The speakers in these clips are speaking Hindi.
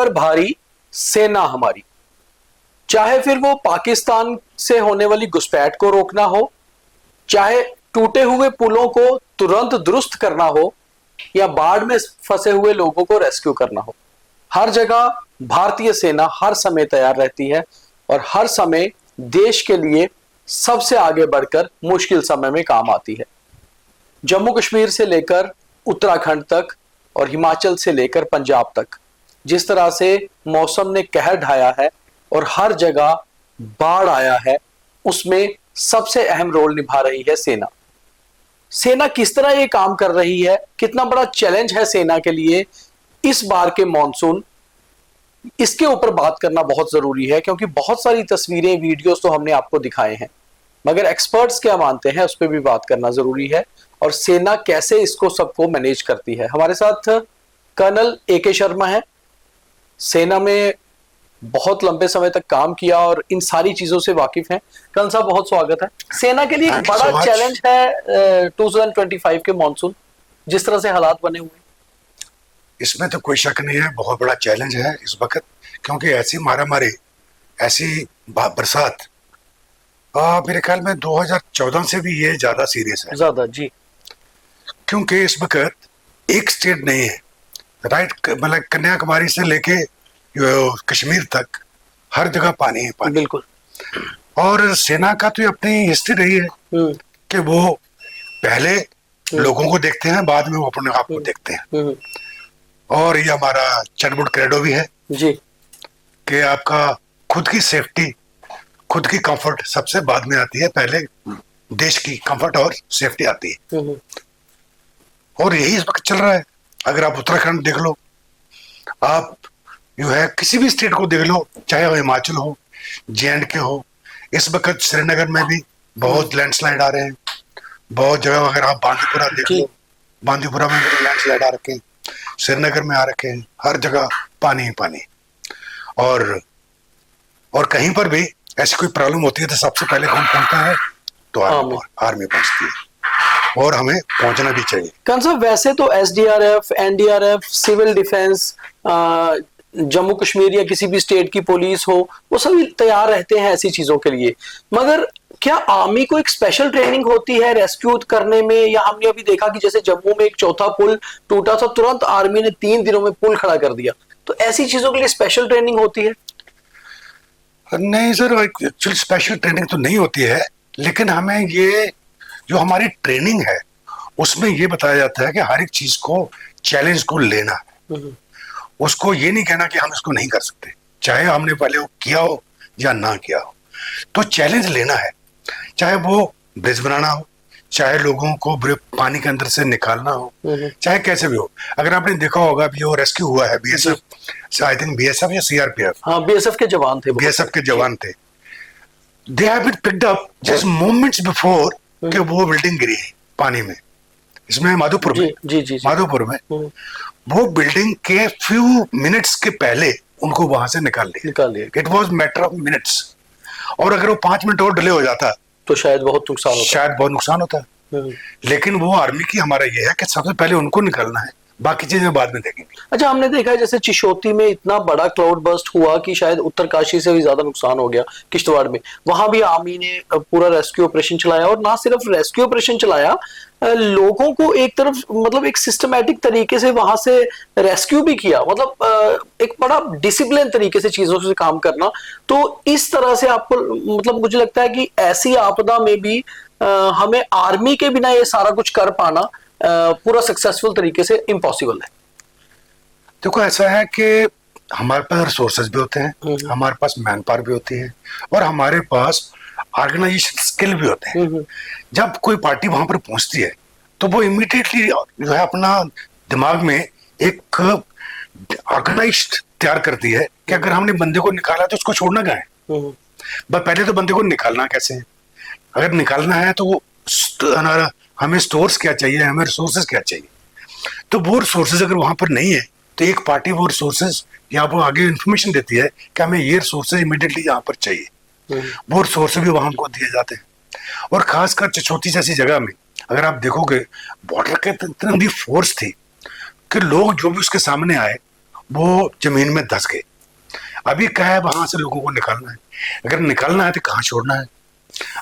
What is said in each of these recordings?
पर भारी सेना हमारी। चाहे फिर वो पाकिस्तान से होने वाली घुसपैठ को रोकना हो, चाहे टूटे हुए पुलों को तुरंत दुरुस्त करना हो, या बाढ़ में फंसे हुए लोगों को रेस्क्यू करना हो, हर जगह भारतीय सेना हर समय तैयार रहती है और हर समय देश के लिए सबसे आगे बढ़कर मुश्किल समय में काम आती है। जम्मू कश्मीर से लेकर उत्तराखंड तक और हिमाचल से लेकर पंजाब तक जिस तरह से मौसम ने कहर ढाया है और हर जगह बाढ़ आया है, उसमें सबसे अहम रोल निभा रही है सेना। सेना किस तरह ये काम कर रही है, कितना बड़ा चैलेंज है सेना के लिए इस बार के मॉनसून, इसके ऊपर बात करना बहुत जरूरी है, क्योंकि बहुत सारी तस्वीरें वीडियोस तो हमने आपको दिखाए हैं, मगर एक्सपर्ट्स क्या मानते हैं उस पर भी बात करना जरूरी है और सेना कैसे इसको सबको मैनेज करती है। हमारे साथ कर्नल AK शर्मा है, सेना में बहुत लंबे समय तक काम किया और इन सारी चीजों से वाकिफ हैं। कर्नल साहब, बहुत स्वागत है। सेना के लिए एक बड़ा चैलेंज है 2025 के मॉनसून, जिस तरह से हालात बने हुए। इसमें तो कोई शक नहीं है, बहुत बड़ा चैलेंज है इस वक्त, क्योंकि ऐसी मारामारी, ऐसी बरसात मेरे ख्याल में 2014 से भी ये ज्यादा सीरियस है। ज्यादा जी, क्योंकि इस वक्त एक स्टेट नहीं है, राइट, मतलब कन्याकुमारी से लेके कश्मीर तक हर जगह पानी है, पानी। बिल्कुल। और सेना का तो अपनी हिस्ट्री रही है कि वो पहले लोगों को देखते हैं, बाद में वो अपने आप को देखते हैं। और ये हमारा चटबुट क्रेडो भी है जी कि आपका खुद की सेफ्टी, खुद की कंफर्ट सबसे बाद में आती है, पहले देश की कंफर्ट और सेफ्टी आती है। और यही इस वक्त चल रहा है। अगर आप उत्तराखंड देख लो, आप जो है किसी भी स्टेट को देख लो, चाहे वो हिमाचल हो, JNK हो, इस वक्त श्रीनगर में भी बहुत लैंडस्लाइड आ रहे हैं, बहुत जगह। अगर आप बांदीपुरा देख लो, बांदीपुरा में भी लैंडस्लाइड आ रखे हैं, श्रीनगर में आ रखे हैं, हर जगह पानी ही पानी। और कहीं पर भी ऐसी कोई प्रॉब्लम होती है तो सबसे पहले कौन पहुंचता है? तो आर्मी पहुंचती है, और हमें पहुंचना भी चाहिए। कौन सा, वैसे तो SDRF, NDRF, civil defence, Jammu Kashmir या किसी भी स्टेट की पुलिस हो, वो सभी तैयार रहते हैं ऐसी चीजों के लिए, मगर क्या आर्मी को एक स्पेशल ट्रेनिंग होती है रेस्क्यू करने में? या हमने अभी देखा कि जैसे जम्मू में एक चौथा पुल टूटा था, तुरंत आर्मी ने 3 दिनों में पुल खड़ा कर दिया, तो ऐसी चीजों के लिए स्पेशल ट्रेनिंग होती है? नहीं सर, एक्चुअली स्पेशल ट्रेनिंग तो नहीं होती है, लेकिन हमें ये जो हमारी ट्रेनिंग है उसमें ये बताया जाता है कि हर एक चीज को, चैलेंज को लेना है। उसको ये नहीं कहना कि हम इसको नहीं कर सकते, चाहे हमने पहले वो किया हो या ना किया हो, तो चैलेंज लेना है। चाहे वो ब्रिज बनाना हो, चाहे लोगों को पानी के अंदर से निकालना हो, चाहे कैसे भी हो। अगर आपने देखा होगा अभी वो रेस्क्यू हुआ है BSF, आई थिंक BSF या CRPF, हाँ BSF के जवान थे, BSF के जवान थे। They have been picked up just moments before कि वो बिल्डिंग गिरी पानी में। इसमें माधोपुर में, माधोपुर में वो बिल्डिंग के फ्यू मिनट्स के पहले उनको वहां से निकाल लिया। It was matter of minutes. और अगर वो 5 मिनट और डिले हो जाता तो शायद बहुत नुकसान होता। लेकिन वो आर्मी की हमारा ये है कि सबसे पहले उनको निकालना है, बाकी चीजें बाद में देखेंगे। अच्छा, हमने देखा है जैसे चिशोती में इतना बड़ा क्लाउड बर्स्ट हुआ कि शायद उत्तरकाशी से भी ज्यादा नुकसान हो गया, किश्तवाड़ में। वहां भी आर्मी ने पूरा रेस्क्यू ऑपरेशन चलाया, और ना सिर्फ रेस्क्यू ऑपरेशन चलाया, लोगों को एक तरफ मतलब एक सिस्टमैटिक तरीके से वहां से रेस्क्यू भी किया, मतलब एक बड़ा डिसिप्लिन तरीके से चीजों से काम करना। तो इस तरह से आपको, मतलब मुझे लगता है कि ऐसी आपदा में भी हमें आर्मी के बिना ये सारा कुछ कर पाना पूरा सक्सेसफुल तरीके से इम्पॉसिबल है। देखो, ऐसा है कि हमारे पास रिसोर्सेज भी होते हैं, हमारे पास मैन पावर भी होती है, और हमारे पास ऑर्गेनाइजेशन स्किल भी होते हैं। जब कोई पार्टी वहां पर पहुंचती है तो वो इमीडिएटली जो है अपना दिमाग में एक ऑर्गेनाइज्ड तैयार करती है कि अगर हमने बंदे को निकाला तो उसको छोड़ना कहाँ है। पहले तो बंदे को निकालना कैसे है, अगर निकालना है तो हमें स्टोर्स क्या चाहिए, हमें रिसोर्सेज क्या चाहिए। तो वो रिसोर्सेज अगर वहां पर नहीं है तो एक पार्टी वो रिसोर्सेज या वो आगे इंफॉर्मेशन देती है कि हमें ये रिसोर्सेज इमीडिएटली यहाँ पर चाहिए, वो रिसोर्सेज भी वहां को दिए जाते हैं। और खासकर चिशोती जैसी जगह में अगर आप देखोगे, बॉर्डर के इतनी फोर्स थी कि लोग जो भी उसके सामने आए वो जमीन में धंस गए। अभी क्या है, वहां से लोगों को निकालना है। अगर निकालना है तो कहाँ छोड़ना है?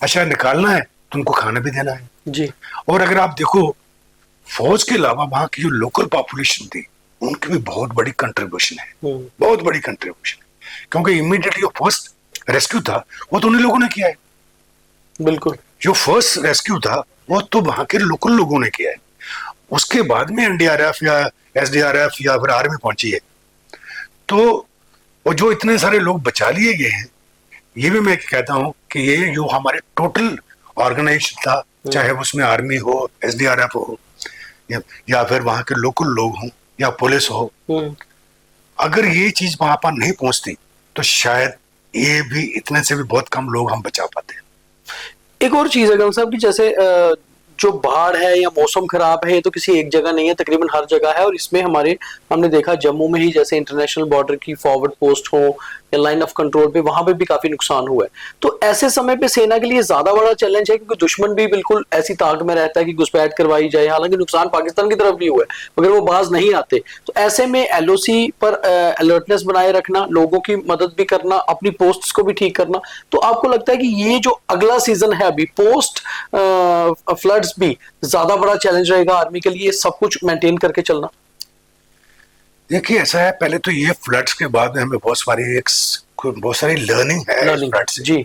अच्छा, निकालना है तो उनको खाना भी देना है जी। और अगर आप देखो, फौज के अलावा वहां की जो लोकल पॉपुलेशन थी, उनकी भी बहुत बड़ी कंट्रीब्यूशन है, बहुत बड़ी कंट्रीब्यूशन है। क्योंकि इमीडिएटली जो फर्स्ट रेस्क्यू था वो तो उन्हीं लोगों ने किया है। बिल्कुल। जो फर्स्ट रेस्क्यू था वो तो वहां के लोकल लोगों ने किया है। उसके बाद में एनडीआरएफ या एसडीआरएफ या फिर आर्मी पहुंची है। तो वो जो इतने सारे लोग बचा लिए गए हैं, ये भी मैं कहता हूं कि ये जो हमारे टोटल ऑर्गेनाइजेशन था, चाहे उसमें आर्मी हो, एसडीआरएफ हो या फिर वहां के लोकल लोग हों या पुलिस हो, अगर ये चीज वहां पर नहीं पहुंचती तो शायद ये भी इतने से भी बहुत कम लोग हम बचा पाते हैं। एक और चीज है गंग साहब की, जैसे जो बाढ़ है या मौसम खराब है, ये तो किसी एक जगह नहीं है, तकरीबन हर जगह है। और इसमें हमने देखा जम्मू में ही, जैसे इंटरनेशनल बॉर्डर की फॉरवर्ड पोस्ट हो या लाइन ऑफ कंट्रोल पे, वहां पे भी काफी नुकसान हुआ है। तो ऐसे समय पे सेना के लिए ज्यादा बड़ा चैलेंज है, क्योंकि दुश्मन भी बिल्कुल ऐसी ताक में रहता है कि घुसपैठ करवाई जाए। हालांकि नुकसान पाकिस्तान की तरफ भी हुआ है, मगर वो बाज नहीं आते। तो ऐसे में एलओसी पर अलर्टनेस बनाए रखना, लोगों की मदद भी करना, अपनी पोस्ट्स को भी ठीक करना। तो आपको लगता है कि ये जो अगला सीजन है अभी पोस्ट फ्लड्स भी ज्यादा बड़ा चैलेंज रहेगा आर्मी के लिए, सब कुछ मेंटेन करके चलना? देखिए, ऐसा है, पहले तो ये फ्लड्स के बाद हमें बहुत सारी लर्निंग है फ्लड्स जी,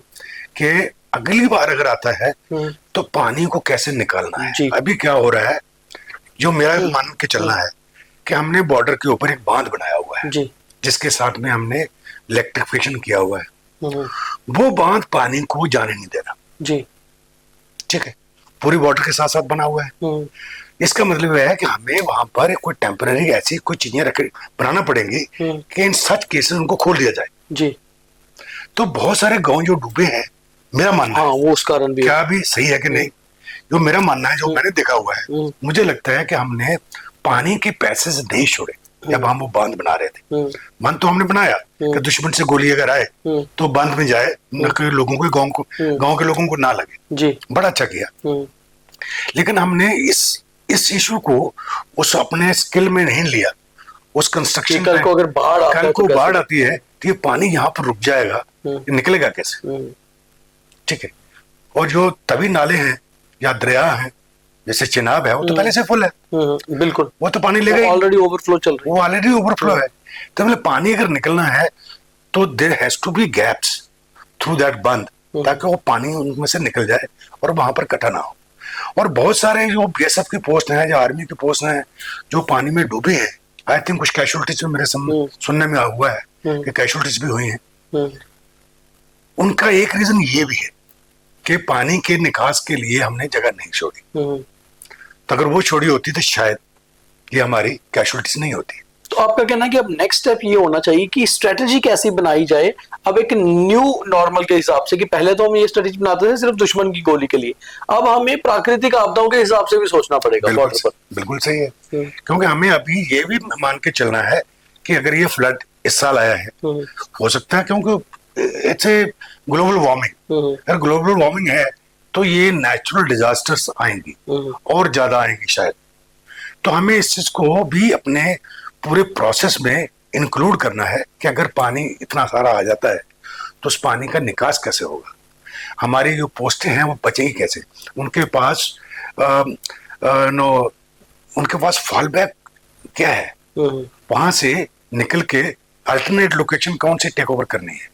कि अगली बार अगर आता है तो पानी को कैसे निकालना है। अभी क्या हो रहा है, जो मेरा मान के चलना है कि हमने बॉर्डर के ऊपर एक बांध बनाया हुआ है जी, जिसके साथ में हमने इलेक्ट्रिफिकेशन किया हुआ है। वो बांध पानी को जाने नहीं दे रहा जी, ठीक है, पूरी बॉर्डर के साथ साथ बना हुआ है। इसका मतलब यह है कि हमें वहां पर कोई टेम्पररी ऐसी कोई चीजें बनाना पड़ेंगी कि इन सच केसेस उनको खोल दिया जाए जी। तो बहुत सारे गांव जो डूबे हैं, मेरा मानना है, वो उस कारण भी क्या भी सही है कि नहीं, जो मेरा मानना है, जो मैंने देखा हुआ है, मुझे लगता है कि हमने पानी के पैसे से नहीं छोड़े जब हम वो बांध बना रहे थे। बांध तो हमने बनाया कि दुश्मन से गोली अगर आए तो बांध में जाए, न कि लोगों को, गांव के लोगों को ना लगे जी। बड़ा अच्छा किया। लेकिन हमने इस इशू को उस अपने स्किल में नहीं लिया, उस कंस्ट्रक्शन कल को अगर बाढ़ आती है तो ये पानी यहाँ पर रुक जाएगा, ये निकलेगा कैसे? ठीक है। और जो तभी नाले हैं या दरिया हैं, जैसे चिनाब है, वो तो पहले से फुल है, बिल्कुल, वो तो पानी लेगा, ऑलरेडी ओवरफ्लो चल रही है, वो ऑलरेडी ओवरफ्लो है। तो मतलब पानी अगर निकलना है तो there has to be gaps through that बंद, ताकि वो पानी उनमें से निकल जाए और वहां पर इकट्ठा ना हो। और बहुत सारे जो बीएसएफ की पोस्ट हैं, जो आर्मी की पोस्ट हैं, जो पानी में डूबे हैं, आई थिंक कुछ कैजुअलिटीज में मेरे सुनने में हुआ है कि कैजुअलिटीज भी हुई हैं। उनका एक रीजन ये भी है कि पानी के निकास के लिए हमने जगह नहीं छोड़ी। तो अगर वो छोड़ी होती तो शायद ये हमारी कैजुअलिटीज नहीं होती। तो आपका कहना है कि अब नेक्स्ट स्टेप ये होना चाहिए कि स्ट्रेटजी कैसी बनाई जाए अब एक न्यू नॉर्मल के हिसाब से, कि पहले तो हम ये स्ट्रेटजी बनाते थे सिर्फ दुश्मन की गोली के लिए, अब हमें प्राकृतिक आपदाओं के हिसाब से भी सोचना पड़ेगा बॉर्डर पर। बिल्कुल सही है, क्योंकि हमें अभी ये भी मान के चलना है कि अगर ये फ्लड इस साल आया है, हो सकता है क्योंकि इट्स ए ग्लोबल वार्मिंग, अगर ग्लोबल वार्मिंग है तो ये नेचुरल डिजास्टर्स आएंगी और ज्यादा आएंगी शायद। तो हमें इस चीज को भी अपने पूरे प्रोसेस में इंक्लूड करना है कि अगर पानी इतना सारा आ जाता है तो उस पानी का निकास कैसे होगा, हमारी जो पोस्टें हैं वो बचेंगी कैसे, उनके पास उनके पास फॉल बैक क्या है, वहां से निकल के अल्टरनेट लोकेशन कौन सी टेक ओवर करनी है।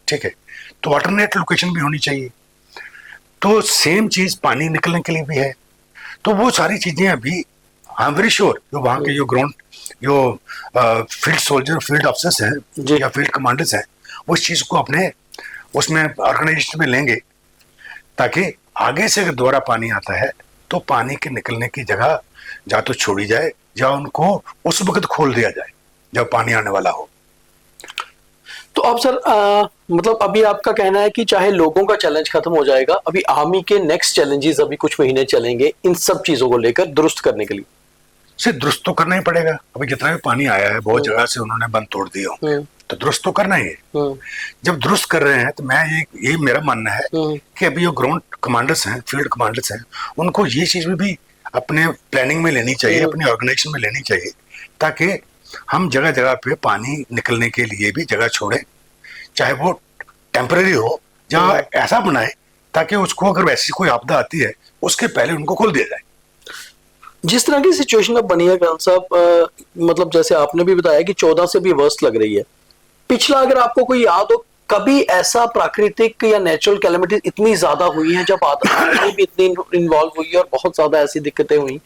ठीक है, तो अल्टरनेट लोकेशन भी होनी चाहिए। तो सेम चीज पानी निकलने के लिए भी है। तो वो सारी चीजें अभी आई एम वेरी श्योर जो वहां के जो ग्राउंड जो फील्ड सोल्जर, फील्ड ऑफिसर्स हैं या फील्ड कमांडर्स हैं, वो इस चीज को अपने उसमें ऑर्गेनाइजेशन में लेंगे, ताकि आगे से अगर दोबारा पानी आता है तो पानी के निकलने की जगह या तो छोड़ी जाए या उनको उस वक्त खोल दिया जाए जब पानी आने वाला हो। तो अब सर मतलब अभी आपका कहना है कि चाहे लोगों का चैलेंज खत्म हो जाएगा, अभी आर्मी के नेक्स्ट चैलेंजेस अभी कुछ महीने चलेंगे इन सब चीजों को लेकर दुरुस्त करने के लिए। सिर्फ दुरुस्त तो करना ही पड़ेगा। अभी जितना भी पानी आया है बहुत जगह से उन्होंने बंद तोड़ दिए होंगे, तो दुरुस्त तो करना ही है। जब दुरुस्त कर रहे हैं तो मैं ये मेरा मानना है कि अभी जो ग्राउंड कमांडर्स हैं, फील्ड कमांडर्स हैं, उनको ये चीज भी अपने प्लानिंग में लेनी चाहिए, अपनी ऑर्गेनाइजेशन में लेनी चाहिए, ताकि हम जगह जगह पे पानी निकलने के लिए भी जगह छोड़े, चाहे वो टेम्पररी हो, जहाँ ऐसा बनाए ताकि उसको अगर वैसी कोई आपदा आती है उसके पहले उनको खोल दिया जाए। जिस तरह की सिचुएशन अब बनी है खान साहब, मतलब जैसे आपने भी बताया कि 14 से भी वर्स्ट लग रही है। पिछला अगर आपको कोई याद हो, कभी ऐसा प्राकृतिक या नेचुरल कैलेमिटीज इतनी ज्यादा हुई हैं जब आदमी भी इतनी इन्वॉल्व हुई है और बहुत ज्यादा ऐसी दिक्कतें हुई,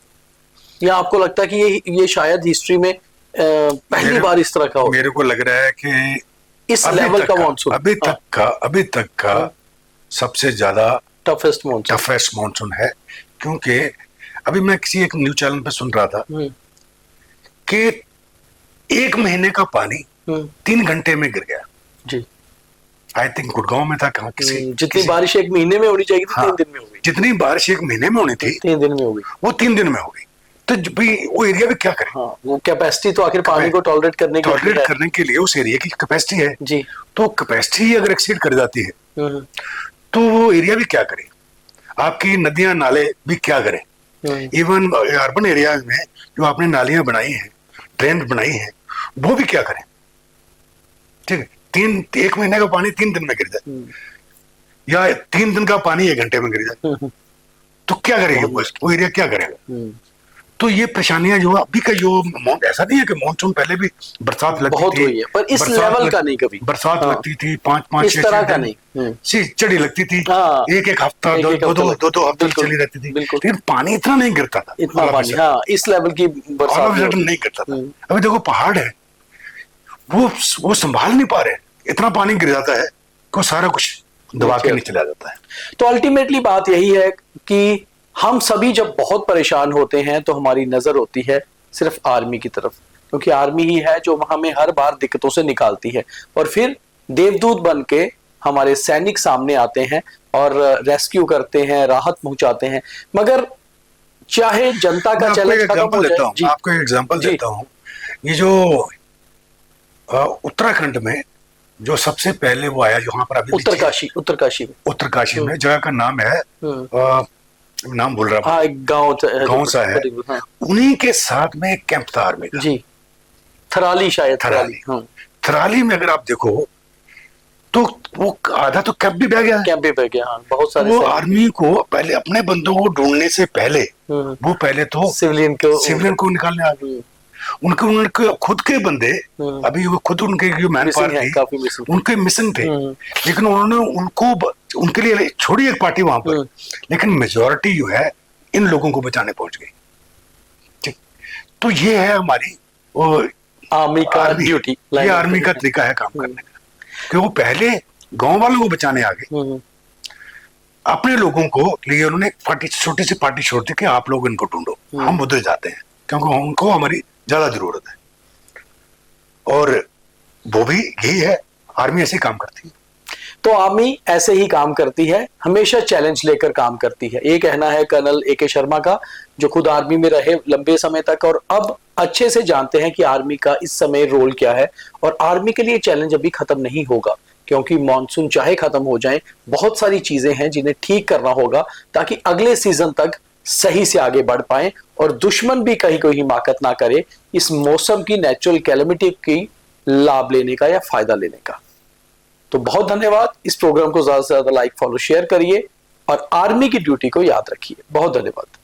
या आपको लगता है कि ये शायद हिस्ट्री में पहली बार इस तरह का हो? मेरे को लग रहा है कि इस लेवल का मॉनसून अभी तक का सबसे ज्यादा टफेस्ट मॉनसून है। क्योंकि अभी मैं किसी एक न्यूज चैनल पे सुन रहा था कि 1 महीने का पानी 3 घंटे में गिर गया जी। आई थिंक गुड़गांव में था, कहाँ जितनी बारिश 1 महीने में होनी चाहिए थी, 3 दिन में हो गई। जितनी बारिश 1 महीने में होनी थी 3 दिन में हो गई, वो 3 दिन में हो गई। तो भाई वो एरिया भी क्या करे? वो कैपेसिटी तो आखिर पानी को टॉलरेट करने के लिए उस एरिया की कैपेसिटी है जी। तो कैपेसिटी अगर एक्सीड कर जाती है तो वो एरिया भी क्या करे? आपकी नदियां नाले भी क्या करें? इवन अर्बन एरिया में जो आपने नालियां बनाई हैं, ड्रेन बनाई हैं, वो भी क्या करें? ठीक है, 1 महीने का पानी 3 दिन में गिर जाए या 3 दिन का पानी 1 घंटे में गिर जाए तो क्या करेगा वो एरिया, क्या करेगा? तो ये परेशानियां जो अभी का जो ऐसा नहीं है कि मानसून पहले भी बरसात लगती बहुत थी, हुई है, पर इस लेवल का नहीं कभी बरसात लगती थी 5-5 इस तरह का नहीं, चढ़ी लगती थी, एक हफ्ता 2 हफ्ते चली रहती थी, लेकिन पानी इतना नहीं गिरता था, इतना पानी इस लेवल की बरसात नहीं गिरता था। अभी देखो पहाड़ है वो संभाल नहीं पा रहे, इतना पानी गिर जाता है कि सारा कुछ दबा के नीचे चला जाता है। तो अल्टीमेटली बात यही है कि हम सभी जब बहुत परेशान होते हैं तो हमारी नजर होती है सिर्फ आर्मी की तरफ, क्योंकि आर्मी ही है जो हमें हर बार दिक्कतों से निकालती है, और फिर देवदूत बन के हमारे सैनिक सामने आते हैं और रेस्क्यू करते हैं, राहत पहुंचाते हैं। मगर चाहे जनता का चैलेंज खत्म हो जाए, आपको एक एग्जांपल देता हूं। ये जो उत्तराखंड में जो सबसे पहले वो आया, जहां पर अभी उत्तरकाशी में जगह का नाम है, नाम भूल रहा हूँ, गांव सा है, उन्हीं के साथ में एक कैंप था आर्मी का जी, थराली शायद, थराली में अगर आप देखो तो वो आधा तो कैंप भी बह गया, बहुत सारे वो आर्मी को पहले अपने बंदों को ढूंढने से पहले वो पहले तो सिविलियन को निकालने आ गए। उनके खुद के बंदे, अभी वो खुद उनके जो मैन पावर थी उनके मिसिंग थे, लेकिन उन्होंने उनके लिए छोड़ी एक पार्टी वहां पर, लेकिन मेजोरिटी जो है इन लोगों को बचाने पहुंच गई। ठीक, तो ये है हमारी आर्मी का ड्यूटी, ये आर्मी का तरीका है काम करने का, कि वो पहले गांव वालों को बचाने आ गए, अपने लोगों को लिए उन्होंने छोटी सी पार्टी छोड़ दी कि आप लोग इनको ढूंढो, हम उधर जाते हैं, क्योंकि उनको हमारी ज्यादा जरूरत है। और वो भी यही है, आर्मी ऐसे काम करती है। तो आर्मी ऐसे ही काम करती है, हमेशा चैलेंज लेकर काम करती है। ये कहना है कर्नल AK शर्मा का, जो खुद आर्मी में रहे लंबे समय तक और अब अच्छे से जानते हैं कि आर्मी का इस समय रोल क्या है। और आर्मी के लिए चैलेंज अभी खत्म नहीं होगा, क्योंकि मॉनसून चाहे खत्म हो जाए, बहुत सारी चीजें हैं जिन्हें ठीक करना होगा ताकि अगले सीजन तक सही से आगे बढ़ पाए और दुश्मन भी कहीं कोई हिमाकत ना करे इस मौसम की, नेचुरल कैलेमिटी की लाभ लेने का या फायदा लेने का। तो बहुत धन्यवाद। इस प्रोग्राम को ज्यादा से ज्यादा लाइक, फॉलो, शेयर करिए और आर्मी की ड्यूटी को याद रखिए। बहुत धन्यवाद।